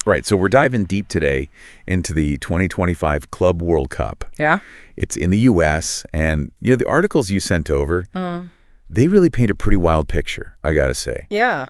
Right. So we're diving deep today into the 2025 Club World Cup. Yeah. It's in the U.S. And, the articles you sent over, they really paint a pretty wild picture, I got to say. Yeah.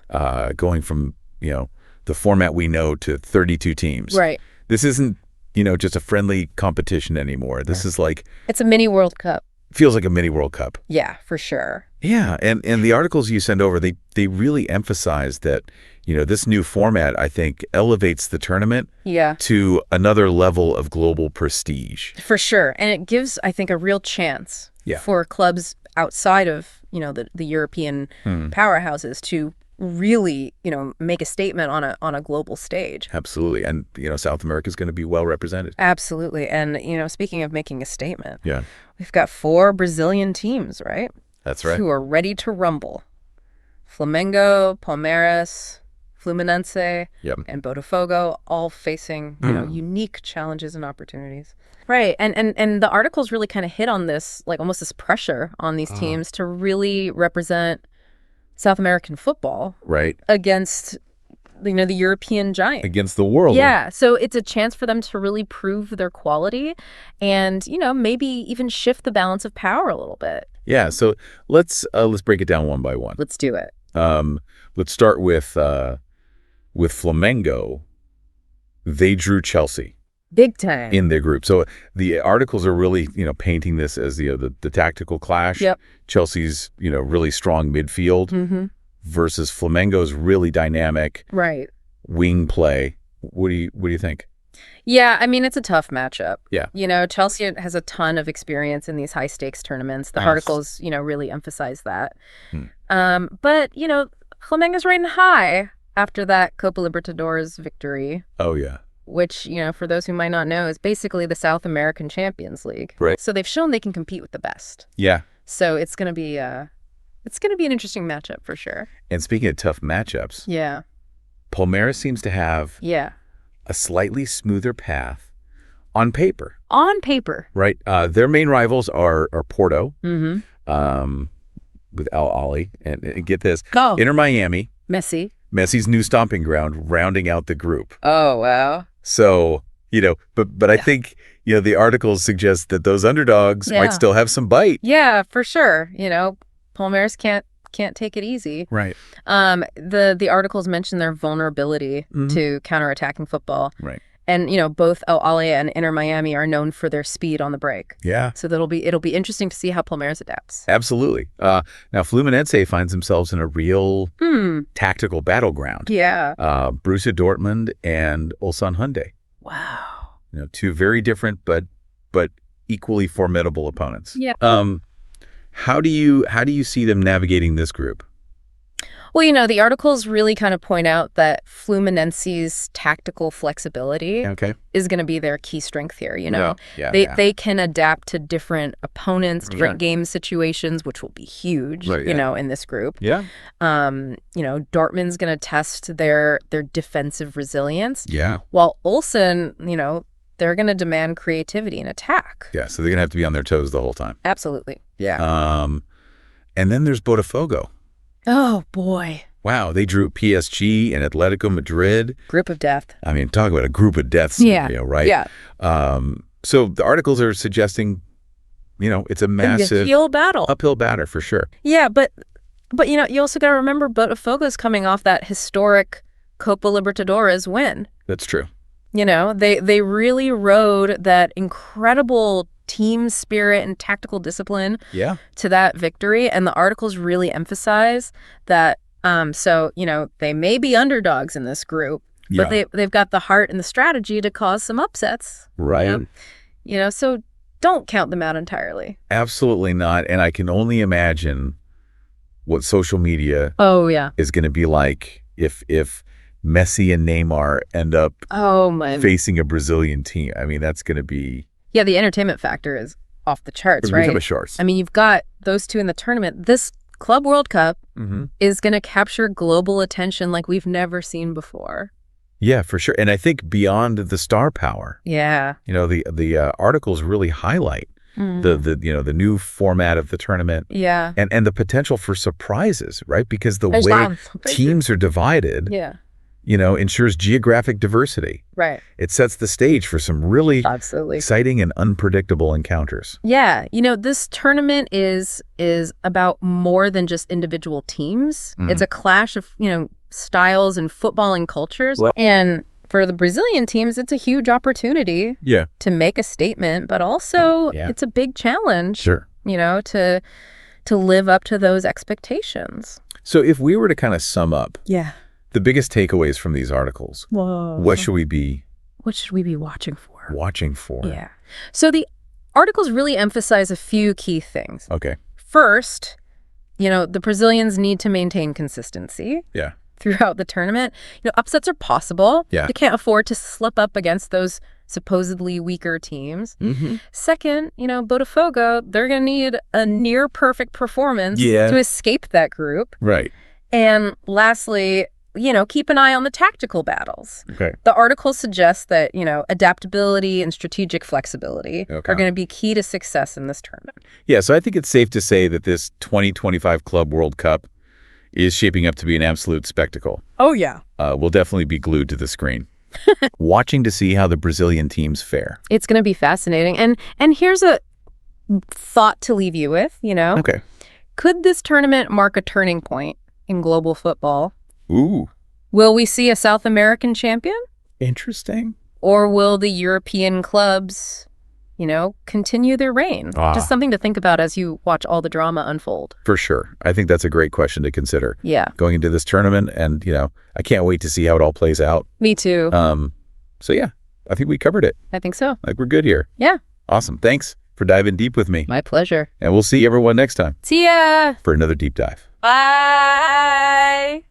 Going from, the format we know to 32 teams. Right. This isn't, just a friendly competition anymore. This is like... It's a mini World Cup. Feels like a mini World Cup. Yeah, for sure. Yeah. And the articles you send over, they really emphasize that, this new format, I think, elevates the tournament to another level of global prestige. For sure. And it gives, I think, a real chance for clubs outside of, the European powerhouses to really, make a statement on a global stage. Absolutely. And, South America is going to be well represented. Absolutely. And, speaking of making a statement, we've got 4 Brazilian teams, right? That's right. Who are ready to rumble. Flamengo, Palmeiras, Fluminense, and Botafogo, all facing, unique challenges and opportunities. Right. And the articles really kind of hit on this, like almost this pressure on these teams to really represent South American football. Right. Against, the European giant. Against the world. Yeah. So it's a chance for them to really prove their quality and, maybe even shift the balance of power a little bit. Yeah. So let's break it down one by one. Let's do it. Let's start with Flamengo. They drew Chelsea. Big time. In their group. So the articles are really, painting this as the tactical clash. Yep. Chelsea's, really strong midfield versus Flamengo's really dynamic wing play. What do you think? Yeah, I mean, it's a tough matchup. Yeah. Chelsea has a ton of experience in these high stakes tournaments. The articles, really emphasize that. But, Flamengo's riding high after that Copa Libertadores victory. Oh, yeah. Which, for those who might not know, is basically the South American Champions League. Right. So they've shown they can compete with the best. Yeah. So it's going to be an interesting matchup for sure. And speaking of tough matchups, Palmeiras seems to have a slightly smoother path on paper. On paper. Right. Their main rivals are Porto with Al Ahly. And get this, Inter Miami. Messi's new stomping ground, rounding out the group. Oh, wow. So, but I think, the articles suggest that those underdogs might still have some bite. Yeah, for sure. Palmeiras can't take it easy. Right. The articles mention their vulnerability to counterattacking football. Right. And, both Al Ahly and Inter Miami are known for their speed on the break. Yeah. So it'll be interesting to see how Palmeiras adapts. Absolutely. Now, Fluminense finds themselves in a real tactical battleground. Yeah. Borussia Dortmund and Ulsan Hyundai. Wow. 2 very different but equally formidable opponents. Yeah. How do you see them navigating this group? Well, the articles really kind of point out that Fluminense's tactical flexibility is going to be their key strength here, They can adapt to different opponents, different game situations, which will be huge, in this group. Yeah. Dortmund's going to test their defensive resilience. Yeah. While Ulsan, they're going to demand creativity and attack. Yeah, so they're going to have to be on their toes the whole time. Absolutely. Yeah. And then there's Botafogo. Oh, boy. Wow, they drew PSG and Atletico Madrid. Group of death. I mean, talk about a group of death scenario, right? Yeah. So the articles are suggesting, it's a massive uphill battle for sure. Yeah, but you also got to remember Botafogo's coming off that historic Copa Libertadores win. That's true. They really rode that incredible team spirit and tactical discipline to that victory. And the articles really emphasize that. So, they may be underdogs in this group, but they've got the heart and the strategy to cause some upsets. Right. So don't count them out entirely. Absolutely not. And I can only imagine what social media is going to be like if Messi and Neymar end up facing a Brazilian team. I mean, that's going to be... Yeah, the entertainment factor is off the charts, right? I mean, you've got those 2 in the tournament. This Club World Cup is going to capture global attention like we've never seen before. Yeah, for sure. And I think beyond the star power, the articles really highlight the new format of the tournament. Yeah. And the potential for surprises, right? Because the way teams are divided. Yeah. ensures geographic diversity. Right. It sets the stage for some really exciting and unpredictable encounters. Yeah. This tournament is about more than just individual teams. It's a clash of, styles and footballing cultures. Well, and for the Brazilian teams, it's a huge opportunity to make a statement, but also it's a big challenge, to live up to those expectations. So if we were to kind of sum up the biggest takeaways from these articles, what should we be watching for? Yeah. So the articles really emphasize a few key things. Okay. First, the Brazilians need to maintain consistency. Yeah. Throughout the tournament. Upsets are possible. Yeah. They can't afford to slip up against those supposedly weaker teams. Second, Botafogo, they're going to need a near perfect performance to escape that group. Right. And lastly, keep an eye on the tactical battles. Okay. The article suggests that, adaptability and strategic flexibility are going to be key to success in this tournament. Yeah, so I think it's safe to say that this 2025 Club World Cup is shaping up to be an absolute spectacle. Oh, yeah. We'll definitely be glued to the screen, watching to see how the Brazilian teams fare. It's going to be fascinating. And here's a thought to leave you with, Okay. Could this tournament mark a turning point in global football? Ooh. Will we see a South American champion? Interesting. Or will the European clubs, continue their reign? Just something to think about as you watch all the drama unfold. For sure. I think that's a great question to consider. Yeah. Going into this tournament, and, I can't wait to see how it all plays out. Me too. So, yeah, I think we covered it. I think so. We're good here. Yeah. Awesome. Thanks for diving deep with me. My pleasure. And we'll see everyone next time. See ya. For another deep dive. Bye.